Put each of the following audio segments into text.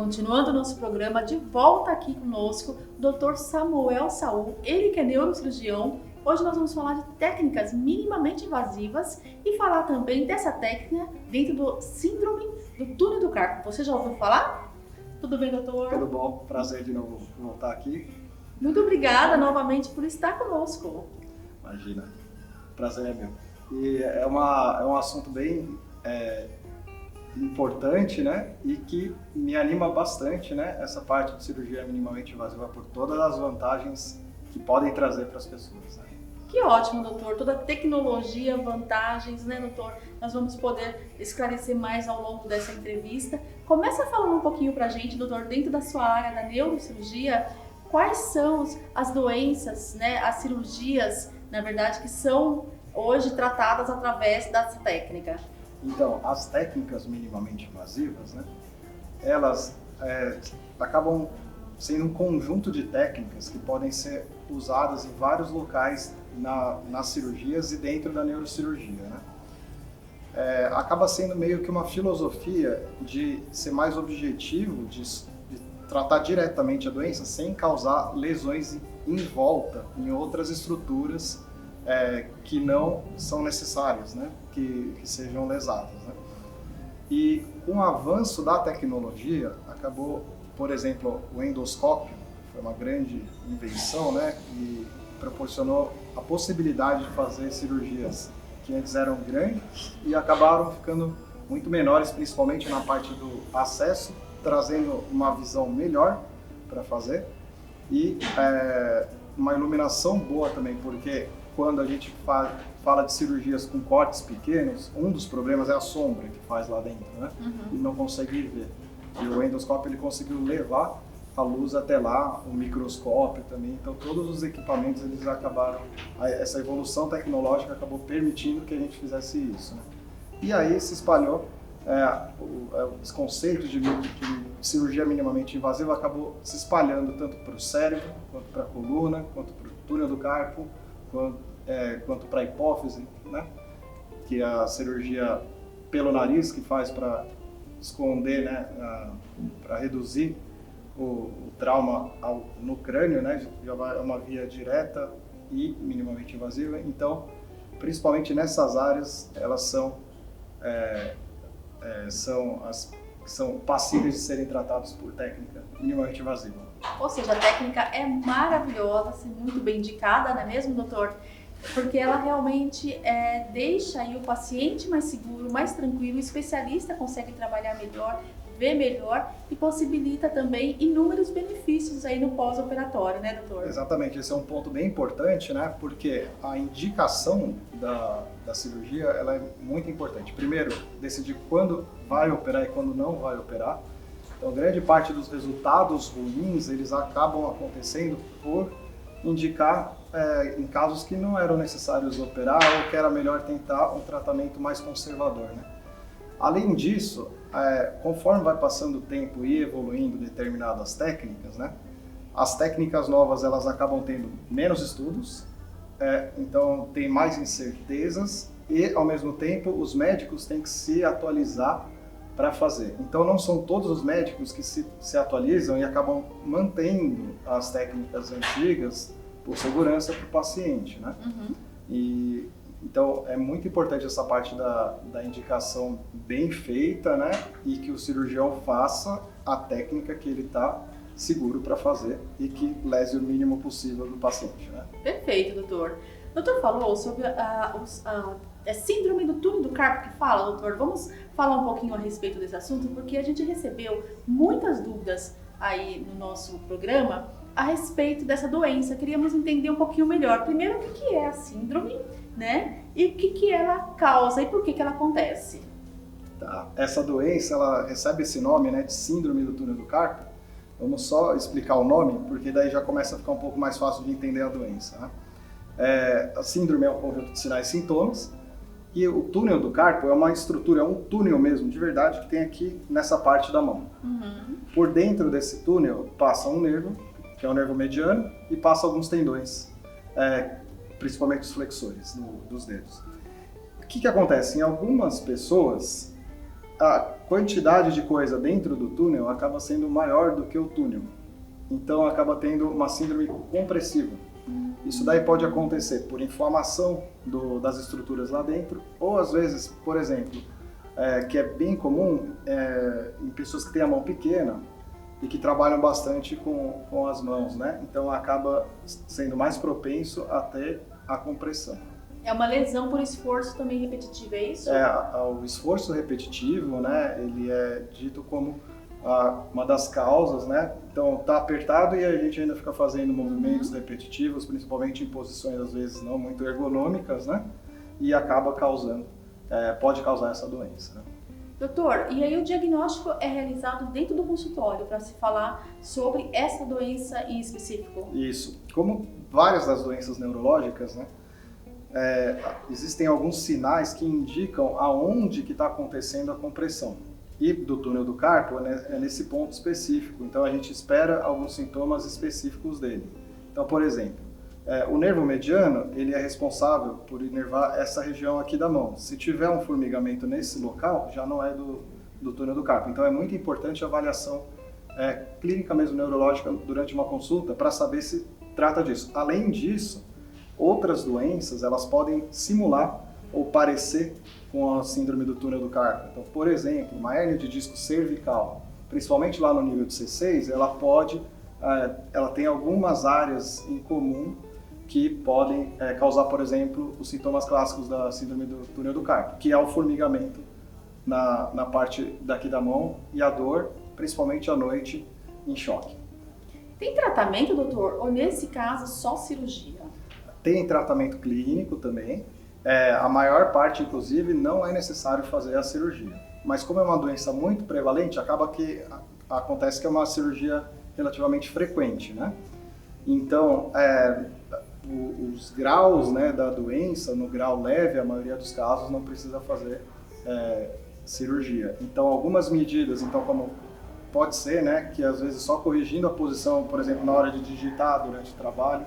Continuando o nosso programa, de volta aqui conosco, o Dr. Samuel Saul, ele que é neurocirurgião. Hoje nós vamos falar de técnicas minimamente invasivas e falar também dessa técnica dentro do síndrome do túnel do carpo. Você já ouviu falar? Tudo bem, doutor? Tudo bom, prazer de novo voltar aqui. Muito obrigada novamente por estar conosco. Imagina, prazer é meu. E é um assunto bem importante, né? E que me anima bastante, né? Essa parte de cirurgia minimamente invasiva por todas as vantagens que podem trazer para as pessoas, né? Que ótimo, doutor. Toda a tecnologia, vantagens, né, doutor? Nós vamos poder esclarecer mais ao longo dessa entrevista. Começa falando um pouquinho pra gente, doutor, dentro da sua área da neurocirurgia, quais são as doenças, né, as cirurgias, na verdade, que são hoje tratadas através dessa técnica? Então, as técnicas minimamente invasivas, né, elas acabam sendo um conjunto de técnicas que podem ser usadas em vários locais nas cirurgias e dentro da neurocirurgia, né? Acaba sendo meio que uma filosofia de ser mais objetivo, de tratar diretamente a doença sem causar lesões em volta, em outras estruturas que não são necessárias, né? Que sejam lesadas, né? E com o avanço da tecnologia, acabou, por exemplo, o endoscópio, foi uma grande invenção, né? Que proporcionou a possibilidade de fazer cirurgias que antes eram grandes e acabaram ficando muito menores, principalmente na parte do acesso, trazendo uma visão melhor para fazer e uma iluminação boa também, porque quando a gente fala de cirurgias com cortes pequenos, um dos problemas é a sombra que faz lá dentro, né? E não consegue ver. E o endoscópio ele conseguiu levar a luz até lá, o microscópio também, então todos os equipamentos eles acabaram, essa evolução tecnológica acabou permitindo que a gente fizesse isso, né? E aí se espalhou, os conceitos de cirurgia minimamente invasiva acabou se espalhando tanto para o cérebro, quanto para a coluna, quanto para o túnel do carpo, quanto para a hipófise, né? Que é a cirurgia pelo nariz que faz para esconder, né? Para reduzir o trauma no crânio, né? Já é uma via direta e minimamente invasiva. Então, principalmente nessas áreas, elas são passíveis de serem tratadas por técnica minimamente invasiva. Ou seja, a técnica é maravilhosa, assim, muito bem indicada, não é mesmo, doutor? Porque ela realmente deixa aí o paciente mais seguro, mais tranquilo, o especialista consegue trabalhar melhor, ver melhor e possibilita também inúmeros benefícios aí no pós-operatório, né, doutor? Exatamente, esse é um ponto bem importante, né? Porque a indicação da cirurgia ela é muito importante. Primeiro, decidir quando vai operar e quando não vai operar. Então, grande parte dos resultados ruins, eles acabam acontecendo por indicar em casos que não eram necessários operar ou que era melhor tentar um tratamento mais conservador, né? Além disso, conforme vai passando o tempo e evoluindo determinadas técnicas, né, as técnicas novas elas acabam tendo menos estudos, então tem mais incertezas e, ao mesmo tempo, os médicos têm que se atualizar para fazer. Então não são todos os médicos que se atualizam e acabam mantendo as técnicas antigas por segurança para o paciente, né? Uhum. Então é muito importante essa parte da indicação bem feita, né? E que o cirurgião faça a técnica que ele está seguro para fazer e que lese o mínimo possível do paciente, né? Perfeito, doutor. O doutor falou sobre a síndrome do túnel do carpo que fala, doutor. Vamos falar um pouquinho a respeito desse assunto, porque a gente recebeu muitas dúvidas aí no nosso programa a respeito dessa doença. Queríamos entender um pouquinho melhor. Primeiro, o que é a síndrome, né? E o que ela causa e por que ela acontece? Tá. Essa doença, ela recebe esse nome, né, de síndrome do túnel do carpo. Vamos só explicar o nome, porque daí já começa a ficar um pouco mais fácil de entender a doença, né? A síndrome é um conjunto de sinais e sintomas, e o túnel do carpo é uma estrutura, é um túnel mesmo, de verdade, que tem aqui nessa parte da mão. Uhum. Por dentro desse túnel passa um nervo, que é o nervo mediano, e passa alguns tendões, principalmente os flexores dos dedos. O que acontece? Em algumas pessoas, a quantidade de coisa dentro do túnel acaba sendo maior do que o túnel. Então acaba tendo uma síndrome compressiva. Isso daí pode acontecer por inflamação das estruturas lá dentro, ou às vezes, por exemplo, que é bem comum em pessoas que têm a mão pequena e que trabalham bastante com as mãos, né? Então acaba sendo mais propenso a ter a compressão. É uma lesão por esforço também repetitivo, é isso? O esforço repetitivo, né? Ele é dito como uma das causas, né? Então tá apertado e a gente ainda fica fazendo movimentos repetitivos, principalmente em posições às vezes não muito ergonômicas, né? E acaba pode causar essa doença, né? Doutor, e aí o diagnóstico é realizado dentro do consultório para se falar sobre essa doença em específico? Isso. Como várias das doenças neurológicas, né? Existem alguns sinais que indicam aonde que está acontecendo a compressão. E do túnel do carpo é nesse ponto específico. Então a gente espera alguns sintomas específicos dele. Então, por exemplo, o nervo mediano, ele é responsável por inervar essa região aqui da mão. Se tiver um formigamento nesse local, já não é do túnel do carpo. Então é muito importante a avaliação clínica mesmo neurológica durante uma consulta para saber se trata disso. Além disso, outras doenças, elas podem simular ou parecer com a síndrome do túnel do carpo. Então, por exemplo, uma hérnia de disco cervical, principalmente lá no nível de C6, ela tem algumas áreas em comum que podem causar, por exemplo, os sintomas clássicos da síndrome do túnel do carpo, que é o formigamento na parte daqui da mão e a dor, principalmente à noite, em choque. Tem tratamento, doutor? Ou nesse caso, só cirurgia? Tem tratamento clínico também. A maior parte, inclusive, não é necessário fazer a cirurgia. Mas como é uma doença muito prevalente, acaba que acontece que é uma cirurgia relativamente frequente, né? Então, os graus, né, da doença, no grau leve, a maioria dos casos não precisa fazer cirurgia. Então, algumas medidas, como pode ser, né, que às vezes só corrigindo a posição, por exemplo, na hora de digitar durante o trabalho,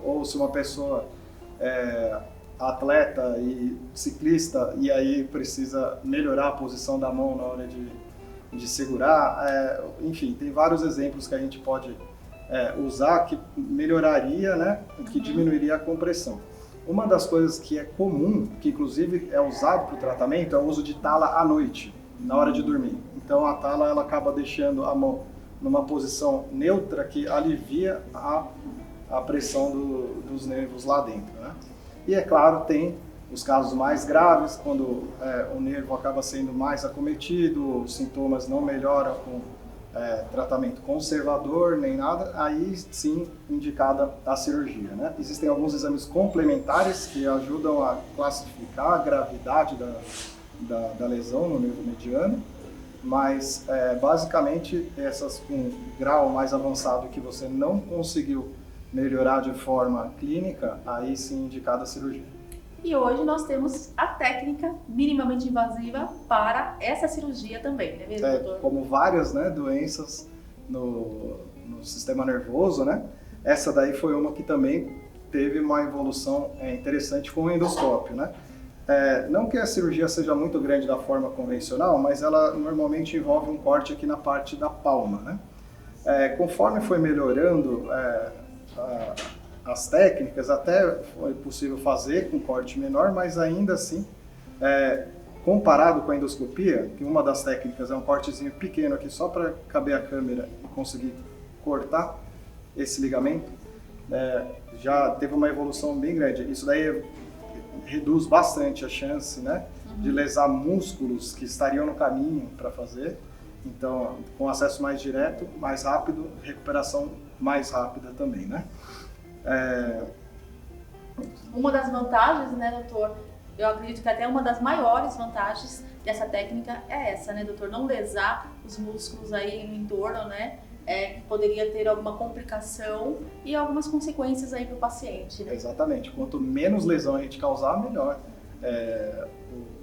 ou se uma pessoa atleta e ciclista e aí precisa melhorar a posição da mão na hora de segurar, enfim, tem vários exemplos que a gente pode usar que melhoraria, né, que diminuiria a compressão. Uma das coisas que é comum, que inclusive é usado para o tratamento, é o uso de tala à noite, na hora de dormir. Então a tala ela acaba deixando a mão numa posição neutra que alivia a pressão dos nervos lá dentro, né? E é claro, tem os casos mais graves, quando o nervo acaba sendo mais acometido, os sintomas não melhoram com tratamento conservador nem nada, aí sim indicada a cirurgia, né? Existem alguns exames complementares que ajudam a classificar a gravidade da lesão no nervo mediano, mas basicamente essas com grau mais avançado que você não conseguiu melhorar de forma clínica, aí sim indicada a cirurgia. E hoje nós temos a técnica minimamente invasiva para essa cirurgia também, não é mesmo, doutor? Como várias, né, doenças no sistema nervoso, né? Essa daí foi uma que também teve uma evolução interessante com o endoscópio, né? Não que a cirurgia seja muito grande da forma convencional, mas ela normalmente envolve um corte aqui na parte da palma, né? Conforme foi melhorando as técnicas, até foi possível fazer com corte menor, mas ainda assim, comparado com a endoscopia, que uma das técnicas é um cortezinho pequeno aqui só para caber a câmera e conseguir cortar esse ligamento, já teve uma evolução bem grande. Isso daí reduz bastante a chance, né, de lesar músculos que estariam no caminho para fazer. Então, com acesso mais direto, mais rápido, recuperação mais rápida também, né? Uma das vantagens, né, doutor? Eu acredito que até uma das maiores vantagens dessa técnica é essa, né, doutor? Não lesar os músculos aí no entorno, né? Que poderia ter alguma complicação e algumas consequências aí para o paciente, né? Exatamente. Quanto menos lesão a gente causar, melhor.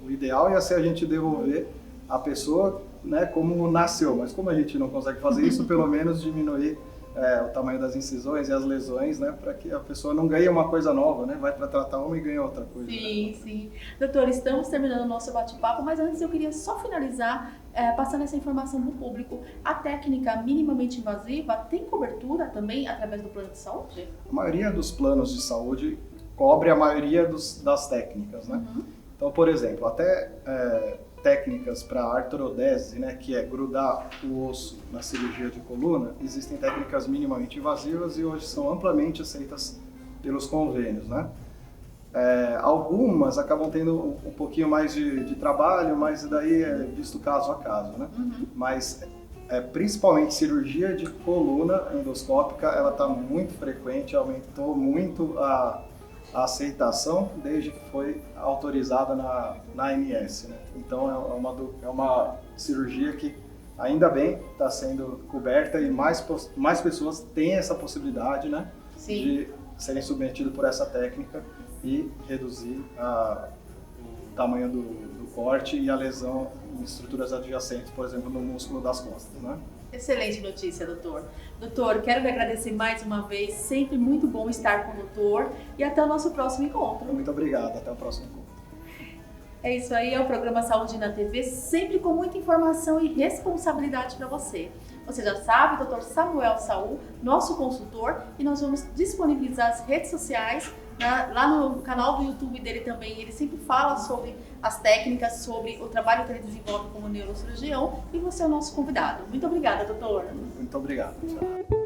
O ideal ia ser a gente devolver a pessoa, né, como nasceu, mas como a gente não consegue fazer isso, pelo menos diminuir o tamanho das incisões e as lesões, né, para que a pessoa não ganhe uma coisa nova, né, vai para tratar uma e ganha outra coisa. Sim, né? sim. Doutor, estamos terminando o nosso bate-papo, mas antes eu queria só finalizar passando essa informação para o público. A técnica minimamente invasiva tem cobertura também através do plano de saúde? A maioria dos planos de saúde cobre a maioria das técnicas, né? Uhum. Então, por exemplo, até técnicas para artrodese, né, que é grudar o osso na cirurgia de coluna, existem técnicas minimamente invasivas e hoje são amplamente aceitas pelos convênios, né? Algumas acabam tendo um pouquinho mais de trabalho, mas daí é visto caso a caso, né? Uhum. Mas principalmente cirurgia de coluna endoscópica, ela está muito frequente, aumentou muito a aceitação desde que foi autorizada na ANS, né? Então é uma cirurgia que ainda bem está sendo coberta e mais pessoas têm essa possibilidade, né? Sim. De serem submetidos por essa técnica e reduzir o tamanho do corte e a lesão em estruturas adjacentes, por exemplo, no músculo das costas, né? Excelente notícia, doutor. Doutor, quero lhe agradecer mais uma vez, sempre muito bom estar com o doutor e até o nosso próximo encontro. Muito obrigado, até o próximo encontro. É isso aí, é o programa Saúde na TV, sempre com muita informação e responsabilidade para você. Você já sabe, Dr. Samuel Saul, nosso consultor, e nós vamos disponibilizar as redes sociais, lá no canal do YouTube dele também. Ele sempre fala sobre as técnicas, sobre o trabalho que ele desenvolve como neurocirurgião, e você é o nosso convidado. Muito obrigada, doutor. Muito obrigado. Tchau.